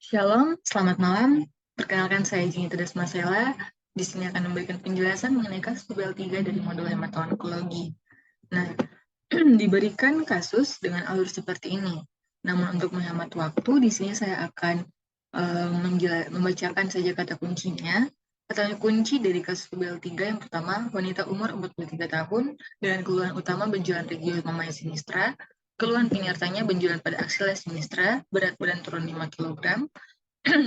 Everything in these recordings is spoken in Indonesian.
Shalom, selamat malam. Perkenalkan saya Jini Tedas Masela. Di sini akan memberikan penjelasan mengenai kasus TUBL 3 dari modul hematonkologi. Nah, diberikan kasus dengan alur seperti ini. Namun untuk menghemat waktu, di sini saya akan membacakan saja kata kuncinya. Kata kunci dari kasus TUBL 3 yang pertama, wanita umur 43 tahun dengan keluhan utama benjolan regio-mammae sinistra, keluhan penyertanya benjolan pada aksial sinistra, berat badan turun 5 kg,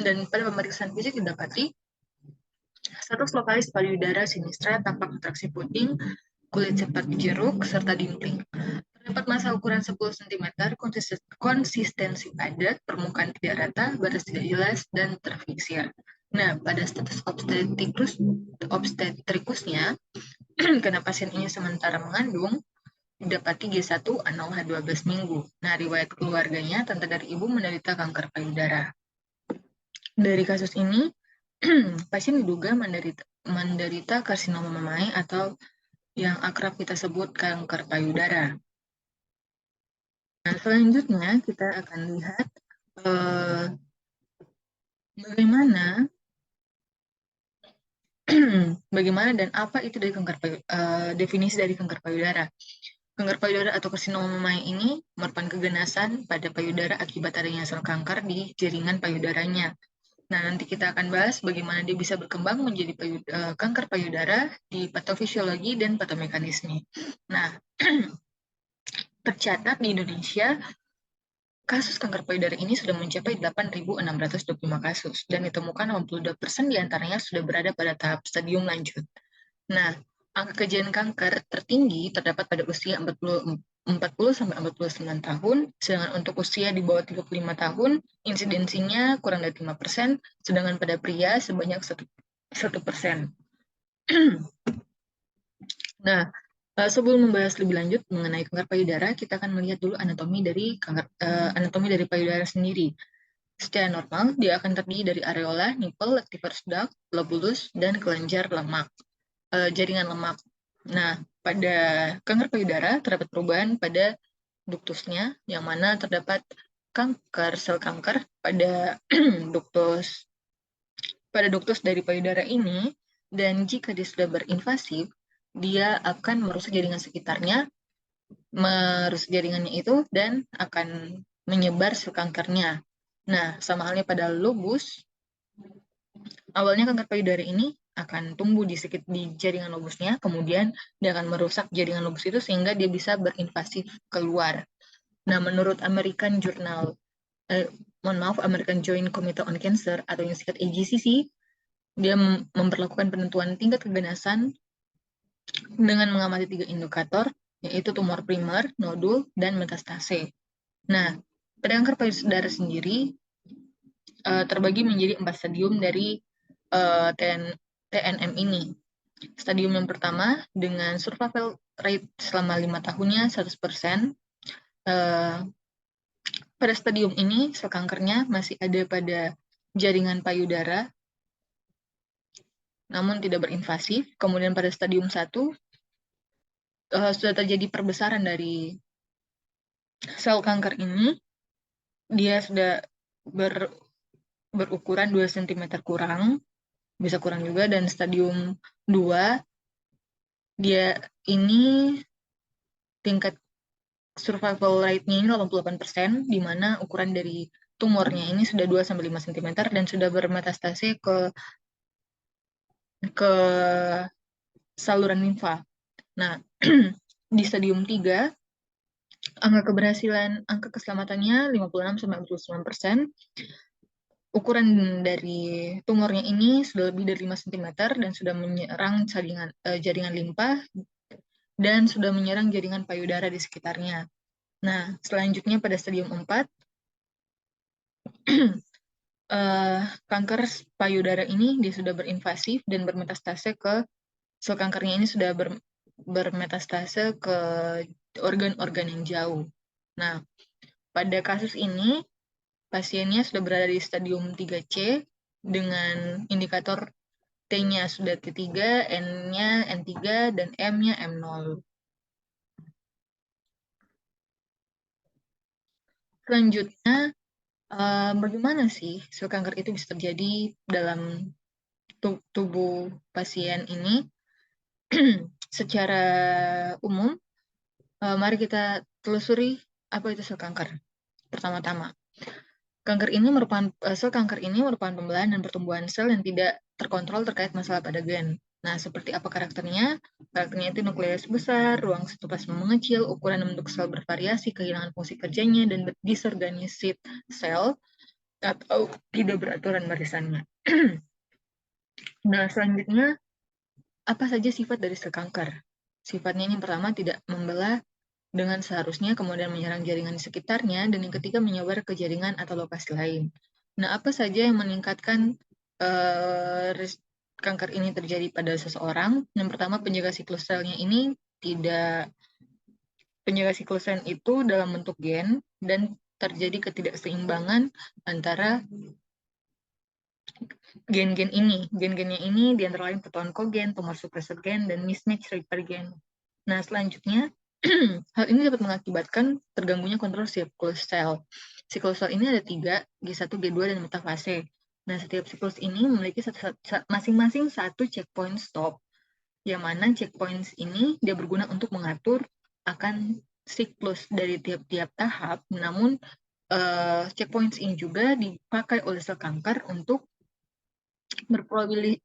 dan pada pemeriksaan fisik didapati status lokalis payudara sinistra tampak kontraksi puding, kulit seperti jeruk, serta dimpling. Terdapat massa ukuran 10 cm, konsistensi padat, permukaan tidak rata, batas tidak jelas, dan terfiksir. Nah, pada status obstetrikusnya, karena pasien ini sementara mengandung, didapati G1 ANOH 12 minggu. Nah, riwayat keluarganya, tante dari ibu menderita kanker payudara. Dari kasus ini, pasien diduga menderita karsinoma mammae atau yang akrab kita sebut kanker payudara. Nah, selanjutnya kita akan lihat bagaimana dan apa itu dari definisi dari kanker payudara. Kanker payudara atau karsinoma mammae ini merupakan keganasan pada payudara akibat adanya sel kanker di jaringan payudaranya. Nah, nanti kita akan bahas bagaimana dia bisa berkembang menjadi kanker payudara di patofisiologi dan patomekanisme. Nah, tercatat di Indonesia, kasus kanker payudara ini sudah mencapai 8.625 kasus, dan ditemukan 82% diantaranya sudah berada pada tahap stadium lanjut. Nah, angka kejadian kanker tertinggi terdapat pada usia 40-49 tahun, sedangkan untuk usia di bawah 35 tahun, insidensinya kurang dari 5%, sedangkan pada pria sebanyak 1%. Nah, sebelum membahas lebih lanjut mengenai kanker payudara, kita akan melihat dulu anatomi dari payudara sendiri. Secara normal, dia akan terdiri dari areola, nipple, lactiferous duct, lobulus, dan kelenjar lemak, jaringan lemak. Nah, pada kanker payudara terdapat perubahan pada duktusnya, yang mana terdapat sel kanker pada duktus dari payudara ini, dan jika dia sudah berinvasif, dia akan merusak jaringan sekitarnya, merusak jaringannya itu, dan akan menyebar sel kankernya. Nah, sama halnya pada lobus, awalnya kanker payudara ini akan tumbuh di jaringan lobusnya, kemudian dia akan merusak jaringan lobus itu sehingga dia bisa berinvasif keluar. Nah, menurut American Joint Committee on Cancer atau yang disingkat AJCC, dia memperlakukan penentuan tingkat keganasan dengan mengamati 3 indikator, yaitu tumor primer, nodul, dan metastase. Nah, pada kanker payudara sendiri terbagi menjadi 4 stadium dari TNM ini. Stadium yang pertama dengan survival rate selama 5 tahunnya 100%. Pada stadium ini sel kankernya masih ada pada jaringan payudara, namun tidak berinvasif. Kemudian pada stadium 1 sudah terjadi perbesaran dari sel kanker ini. Dia sudah berukuran 2 cm kurang, bisa kurang juga. Dan stadium 2, dia ini tingkat survival rate-nya ini 88%, di mana ukuran dari tumornya ini sudah 2-5 cm dan sudah bermetastase ke saluran limfa. Nah, di stadium 3, angka keselamatannya 56-49%. Ukuran dari tumornya ini sudah lebih dari 5 cm dan sudah menyerang jaringan limpa dan sudah menyerang jaringan payudara di sekitarnya. Nah, selanjutnya pada stadium 4, kanker payudara ini dia sudah berinvasif dan bermetastase ke sel kankernya ini sudah bermetastase ke organ-organ yang jauh. Nah, pada kasus ini pasiennya sudah berada di stadium 3C dengan indikator T-nya sudah T3, N-nya N3, dan M-nya M0. Selanjutnya, Bagaimana sih sel kanker itu bisa terjadi dalam tubuh pasien ini? Secara umum, mari kita telusuri apa itu sel kanker. Pertama-tama, sel kanker ini merupakan pembelahan dan pertumbuhan sel yang tidak terkontrol terkait masalah pada gen. Nah, seperti apa karakternya? Karakternya itu nukleus besar, ruang sitoplasma mengecil, ukuran dan bentuk sel bervariasi, kehilangan fungsi kerjanya, dan disorganisasi sel atau tidak beraturan barisannya. Nah, selanjutnya, apa saja sifat dari sel kanker? Sifatnya yang pertama tidak membelah dengan seharusnya, kemudian menyerang jaringan di sekitarnya, dan yang ketiga menyebar ke jaringan atau lokasi lain. Nah, apa saja yang meningkatkan kanker ini terjadi pada seseorang? Yang pertama, penjaga siklus selnya ini tidak penjaga siklus sel itu dalam bentuk gen dan terjadi ketidakseimbangan antara gen-gen ini. Gen-gennya ini di antara lain ketonkogen, tumor suppressor gen, dan mismatch repair gen. Nah, selanjutnya, hal ini dapat mengakibatkan terganggunya kontrol siklus sel. Siklus sel ini ada 3, G1, G2, dan metafase. Nah, setiap siklus ini memiliki masing-masing satu checkpoint stop, yang mana checkpoints ini dia berguna untuk mengatur akan siklus dari tiap-tiap tahap, namun checkpoints ini juga dipakai oleh sel kanker untuk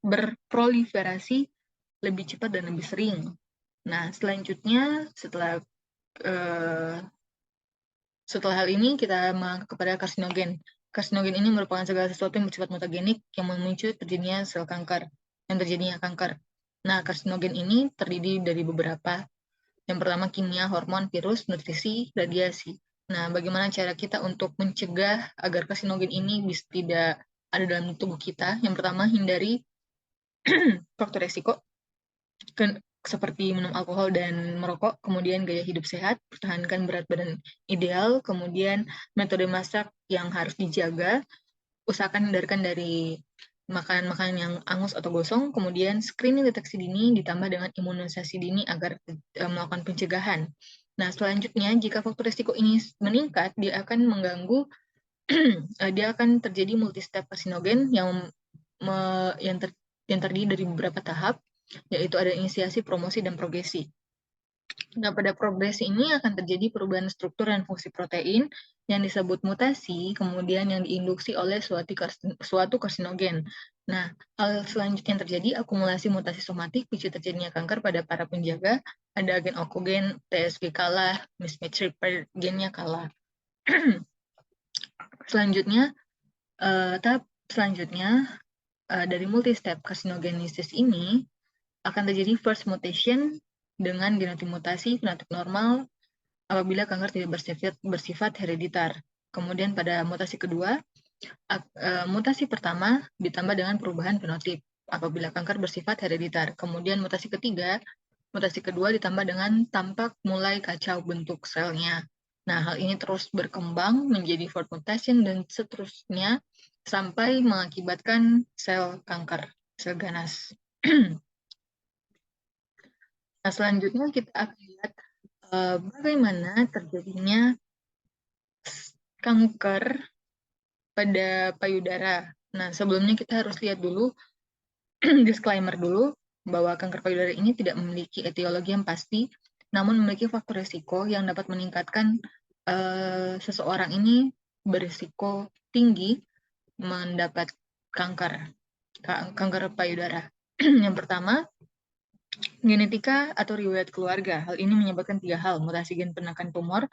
berproliferasi lebih cepat dan lebih sering. Nah, selanjutnya setelah hal ini kita mengangkat kepada karsinogen. Karsinogen ini merupakan segala sesuatu yang bersifat mutagenik yang memicu terjadinya sel kanker, yang terjadinya kanker. Nah, karsinogen ini terdiri dari beberapa. Yang pertama kimia, hormon, virus, nutrisi, radiasi. Nah, bagaimana cara kita untuk mencegah agar karsinogen ini bisa tidak ada dalam tubuh kita? Yang pertama, hindari faktor resiko seperti minum alkohol dan merokok, kemudian gaya hidup sehat, pertahankan berat badan ideal, kemudian metode masak yang harus dijaga, usahakan hindarkan dari makanan-makanan yang angus atau gosong, kemudian screening deteksi dini ditambah dengan imunisasi dini agar melakukan pencegahan. Nah, selanjutnya jika faktor risiko ini meningkat, dia akan mengganggu dia akan terjadi multi-step karsinogen yang terdiri dari beberapa tahap, yaitu ada inisiasi, promosi, dan progresi. Nah, pada progresi ini akan terjadi perubahan struktur dan fungsi protein yang disebut mutasi, kemudian yang diinduksi oleh suatu karsinogen. Nah, hal selanjutnya yang terjadi, akumulasi mutasi somatik, picu terjadinya kanker pada para penjaga, ada agen onkogen, TSG kalah, mismatch repair gennya kalah. Selanjutnya, tahap selanjutnya dari multi-step karsinogenesis ini akan terjadi first mutation dengan genotip mutasi, fenotip normal apabila kanker tidak bersifat hereditar. Kemudian pada mutasi kedua, mutasi pertama ditambah dengan perubahan fenotip apabila kanker bersifat hereditar. Kemudian mutasi kedua ditambah dengan tampak mulai kacau bentuk selnya. Nah, hal ini terus berkembang menjadi fourth mutation dan seterusnya sampai mengakibatkan sel kanker, sel ganas. Nah, selanjutnya kita akan lihat bagaimana terjadinya kanker pada payudara. Nah, sebelumnya kita harus lihat dulu disclaimer dulu bahwa kanker payudara ini tidak memiliki etiologi yang pasti, namun memiliki faktor risiko yang dapat meningkatkan seseorang ini berisiko tinggi mendapat kanker payudara. Yang pertama, genetika atau riwayat keluarga. Hal ini menyebabkan 3 hal, mutasi gen penekan tumor,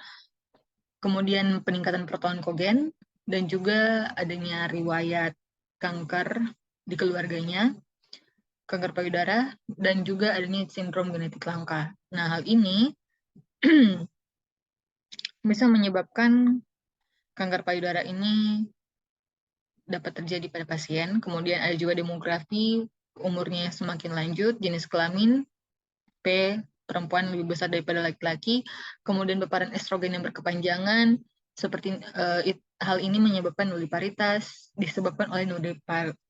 kemudian peningkatan protoonkogen, dan juga adanya riwayat kanker di keluarganya, kanker payudara, dan juga adanya sindrom genetik langka. Nah, hal ini bisa menyebabkan kanker payudara ini dapat terjadi pada pasien. Kemudian ada juga demografi, umurnya semakin lanjut, jenis kelamin, P, perempuan lebih besar daripada laki-laki, kemudian paparan estrogen yang berkepanjangan, seperti hal ini menyebabkan nuliparitas, disebabkan oleh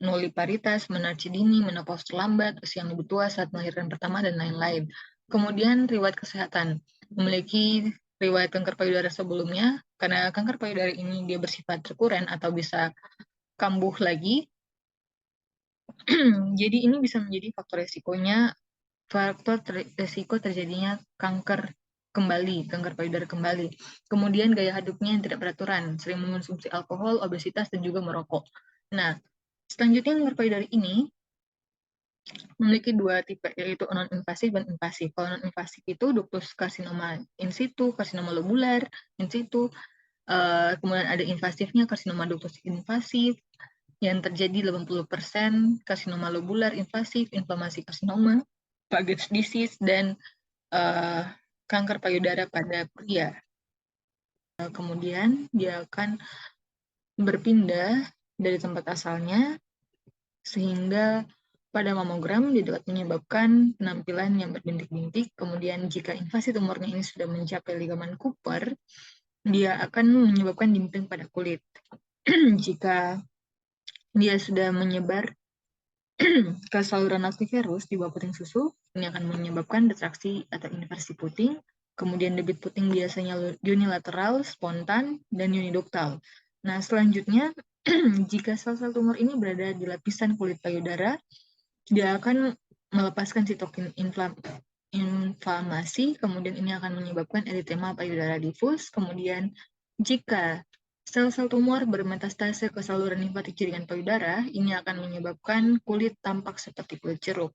nuliparitas, menarche dini, menopause terlambat, usia yang lebih tua saat melahirkan pertama, dan lain-lain. Kemudian riwayat kesehatan, memiliki riwayat kanker payudara sebelumnya, karena kanker payudara ini dia bersifat rekuren atau bisa kambuh lagi. Jadi ini bisa menjadi faktor resiko terjadinya kanker payudara kembali. Kemudian gaya hidupnya yang tidak beraturan, sering mengonsumsi alkohol, obesitas, dan juga merokok. Nah, selanjutnya kanker payudara ini memiliki dua tipe, yaitu non-invasif dan invasif. Kalau non-invasif itu ductus karsinoma in situ, karsinoma lobular in situ, kemudian ada invasifnya karsinoma ductus invasif, yang terjadi 80%, karsinoma lobular invasif, inflamasi karsinoma, Paget's disease, dan kanker payudara pada pria. Kemudian dia akan berpindah dari tempat asalnya, sehingga pada mamogram dia dapat menyebabkan penampilan yang berbintik-bintik. Kemudian jika invasi tumornya ini sudah mencapai ligamen Cooper, dia akan menyebabkan dinting pada kulit. Jika dia sudah menyebar ke saluran aktiferus di bawah puting susu, ini akan menyebabkan retraksi atau inversi puting. Kemudian debit puting biasanya unilateral, spontan, dan uniduktal. Nah, selanjutnya, jika sel-sel tumor ini berada di lapisan kulit payudara, dia akan melepaskan sitokin inflamasi, kemudian ini akan menyebabkan eritema payudara difus. Kemudian, jika sel-sel tumor bermetastase ke saluran limfatik jaringan payudara, ini akan menyebabkan kulit tampak seperti kulit jeruk.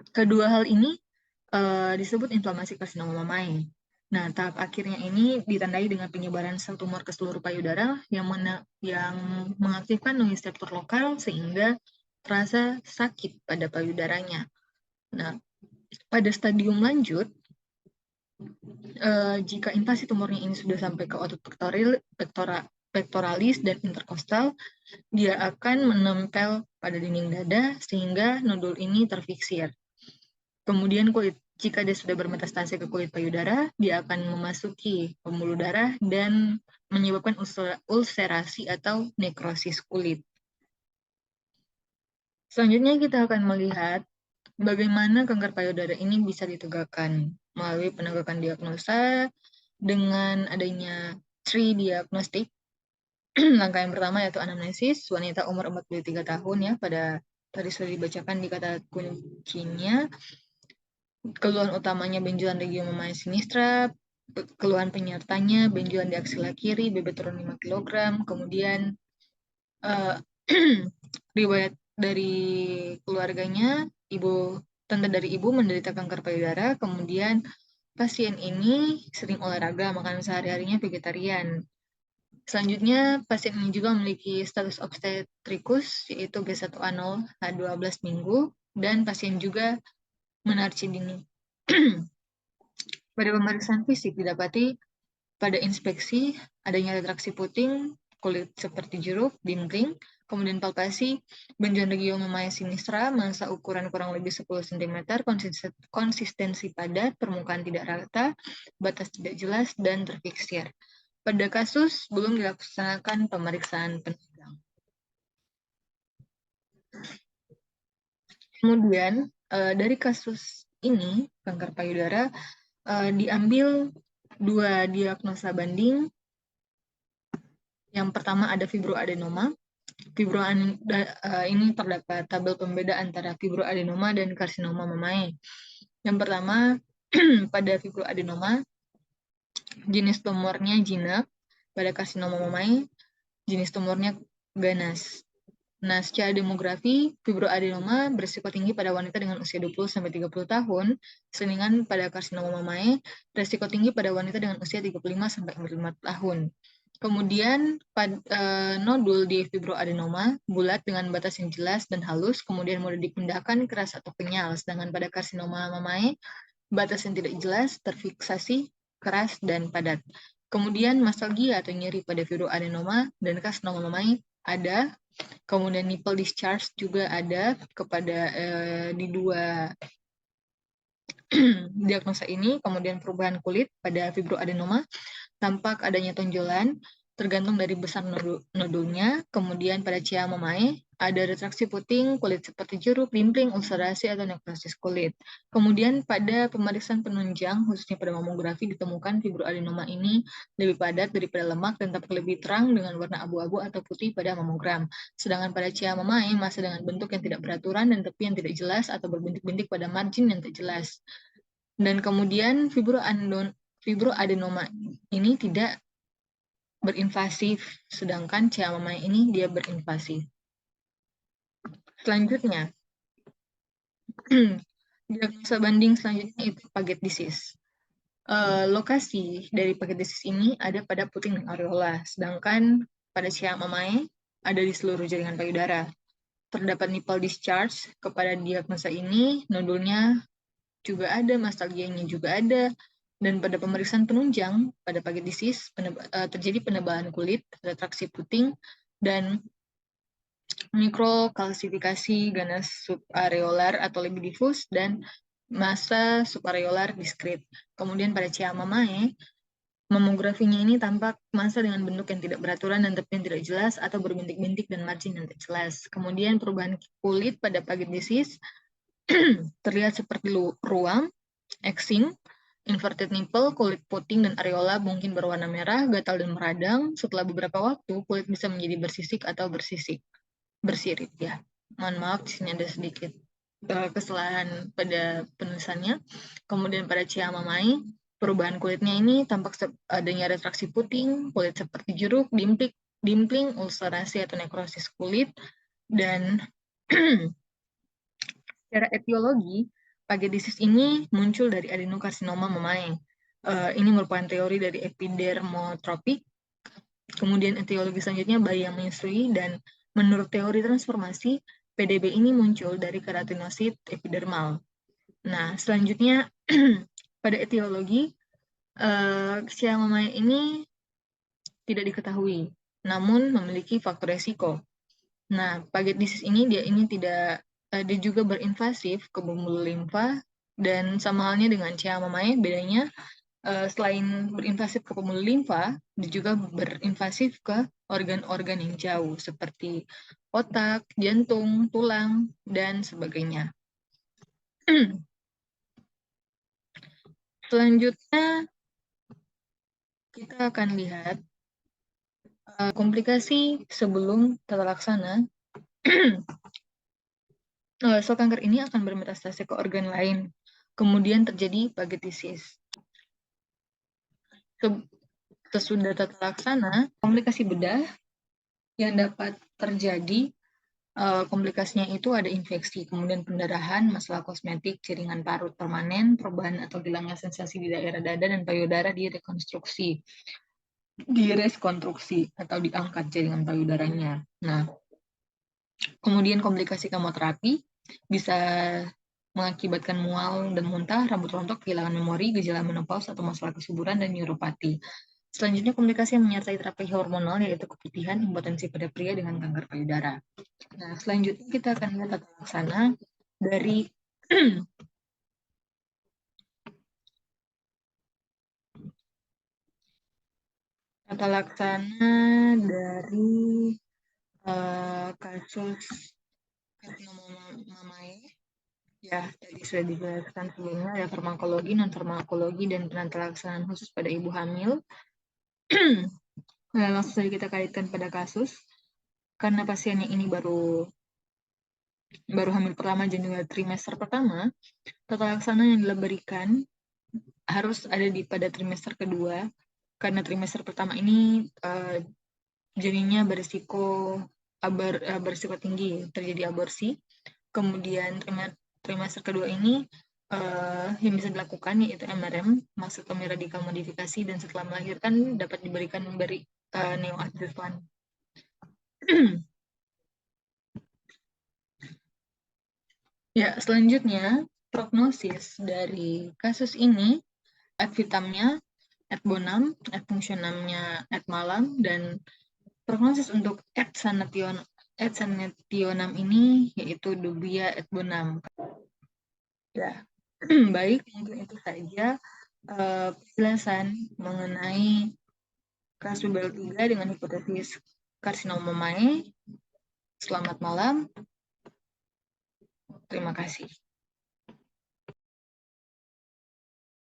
Kedua hal ini disebut inflamasi karsinoma mamae. Nah, tahap akhirnya ini ditandai dengan penyebaran sel tumor ke seluruh payudara yang mengaktifkan nociceptor lokal sehingga terasa sakit pada payudaranya. Nah, pada stadium lanjut, jika invasi tumornya ini sudah sampai ke otot pectoralis dan interkostal, dia akan menempel pada dinding dada sehingga nodul ini terfiksir. Kemudian jika dia sudah bermetastase ke kulit payudara, dia akan memasuki pembuluh darah dan menyebabkan ulserasi atau nekrosis kulit. Selanjutnya kita akan melihat bagaimana kanker payudara ini bisa ditegakkan melalui penegakan diagnosa dengan adanya 3 diagnostik. Langkah yang pertama yaitu anamnesis, wanita umur 43 tahun ya, pada tadi sudah dibacakan di kata kuncinya. Keluhan utamanya benjolan regio mamae sinistra, keluhan penyertanya benjolan di aksila kiri, berat turun 5 kg, kemudian riwayat dari keluarganya, tante dari ibu menderita kanker payudara, kemudian pasien ini sering olahraga, makan sehari-harinya vegetarian. Selanjutnya, pasien ini juga memiliki status obstetrikus, yaitu B1A0 H12 minggu, dan pasien juga menarci dini. Pada pemeriksaan fisik didapati pada inspeksi adanya retraksi puting, kulit seperti jeruk, dinting, kemudian palpasi, benjolan regio mamae sinistra, massa ukuran kurang lebih 10 cm, konsistensi padat, permukaan tidak rata, batas tidak jelas, dan terfiksir. Pada kasus belum dilaksanakan pemeriksaan penunjang. Kemudian dari kasus ini, kanker payudara, diambil 2 diagnosa banding. Yang pertama ada fibroadenoma. Ini terdapat tabel pembeda antara fibroadenoma dan karsinoma mamae. Yang pertama, pada fibroadenoma, jenis tumornya jinak. Pada karsinoma mamae, jenis tumornya ganas. Nah, secara demografi, fibroadenoma berisiko tinggi pada wanita dengan usia 20-30 tahun, sedangkan pada karsinoma mamae, berisiko tinggi pada wanita dengan usia 35-45 tahun. Kemudian, nodul di fibroadenoma bulat dengan batas yang jelas dan halus, kemudian mudah dipindahkan, keras atau kenyal, sedangkan pada karsinoma mamae, batas yang tidak jelas, terfiksasi, keras, dan padat. Kemudian, mastalgia atau nyeri pada fibroadenoma dan karsinoma mamae ada. Kemudian nipple discharge juga ada di 2 diagnosa ini. Kemudian perubahan kulit pada fibroadenoma, tampak adanya tonjolan tergantung dari besar nodulnya. Kemudian pada CA mamae ada retraksi puting, kulit seperti jeruk, dimpling, ulcerasi, atau nekrosis kulit. Kemudian pada pemeriksaan penunjang, khususnya pada mamografi, ditemukan fibroadenoma ini lebih padat daripada lemak dan tampak lebih terang dengan warna abu-abu atau putih pada mamogram. Sedangkan pada Chiari massa dengan bentuk yang tidak beraturan dan tepi yang tidak jelas atau berbintik-bintik pada margin yang tak jelas. Dan kemudian fibroadenoma ini tidak berinvasif, sedangkan Chiari ini dia berinvasif. Selanjutnya, diagnosa banding selanjutnya itu Paget disease. Lokasi dari Paget disease ini ada pada puting dan areola, sedangkan pada Chiari ada di seluruh jaringan payudara. Terdapat nipple discharge kepada diagnosa ini, nodulnya juga ada, mastalgianya juga ada, dan pada pemeriksaan penunjang pada Paget disease terjadi penebalan kulit, retraksi puting, dan mikrokalsifikasi ganas subareolar atau lebih difus dan massa subareolar diskrit. Kemudian pada Chiari, mamografinya ini tampak massa dengan bentuk yang tidak beraturan dan tepi yang tidak jelas atau berbintik-bintik dan margin yang tidak jelas. Kemudian perubahan kulit pada Paget disease terlihat seperti ruam, X-ing, inverted nipple, kulit puting dan areola mungkin berwarna merah, gatal dan meradang. Setelah beberapa waktu, kulit bisa menjadi bersisik atau bersirip ya. Mohon maaf, di sini ada sedikit kesalahan pada penulisannya. Kemudian pada Chiari, perubahan kulitnya ini tampak adanya retraksi puting, kulit seperti jeruk, dimpling, ulcerasi atau nekrosis kulit, dan secara etiologi, Paget disease ini muncul dari adenokarsinoma mamae. Ini merupakan teori dari epidermotropik. Kemudian etiologi selanjutnya bayi yang menyusui, dan menurut teori transformasi, PDB ini muncul dari keratinosit epidermal. Nah, selanjutnya pada etiologi, Chiari ini tidak diketahui, namun memiliki faktor resiko. Nah, Paget disease ini dia juga berinvasif ke pembuluh limfa, dan sama halnya dengan Chiari, bedanya selain berinvasif ke pembuluh limfa, dia juga berinvasif ke organ-organ yang jauh seperti otak, jantung, tulang, dan sebagainya. Selanjutnya, kita akan lihat komplikasi sebelum tata laksana. Sel kanker ini akan bermetastase ke organ lain, kemudian terjadi Paget disease. Sesudah tata laksana, komplikasi bedah yang dapat terjadi, komplikasinya itu ada infeksi, kemudian pendarahan, masalah kosmetik, jaringan parut permanen, perubahan atau hilangnya sensasi di daerah dada dan payudara direkonstruksi atau diangkat jaringan payudaranya. Nah, kemudian komplikasi kemoterapi bisa mengakibatkan mual dan muntah, rambut rontok, kehilangan memori, gejala menopause atau masalah kesuburan, dan neuropati. Selanjutnya, komplikasi yang menyertai terapi hormonal yaitu keputihan, impotensi pada pria dengan kanker payudara. Nah, selanjutnya kita akan lihat tata laksana dari tata laksana dari kasus karsinoma mamae. Ya, tadi sudah dijelaskan sebelumnya, ada farmakologi, non-farmakologi, dan penata laksanaan khusus pada ibu hamil. Nah, langsung saja kita kaitkan pada kasus. Karena pasiennya ini baru hamil pertama dan juga trimester pertama, tata laksana yang diberikan harus ada pada trimester kedua, karena trimester pertama ini janinnya berisiko tinggi terjadi aborsi. Kemudian trimester kedua ini yang bisa dilakukan yaitu MRM, mastektomi radikal modifikasi, dan setelah melahirkan dapat diberikan neoadjuvant. Ya, selanjutnya prognosis dari kasus ini, ad vitamnya, ad bonum, ad functionamnya ad malam, dan prognosis untuk ad sanationem ini yaitu dubia ad bonum. Ya, baik, mungkin itu saja penjelasan mengenai kasus BL3 dengan hipotesis karsinoma mamae. Selamat malam. Terima kasih.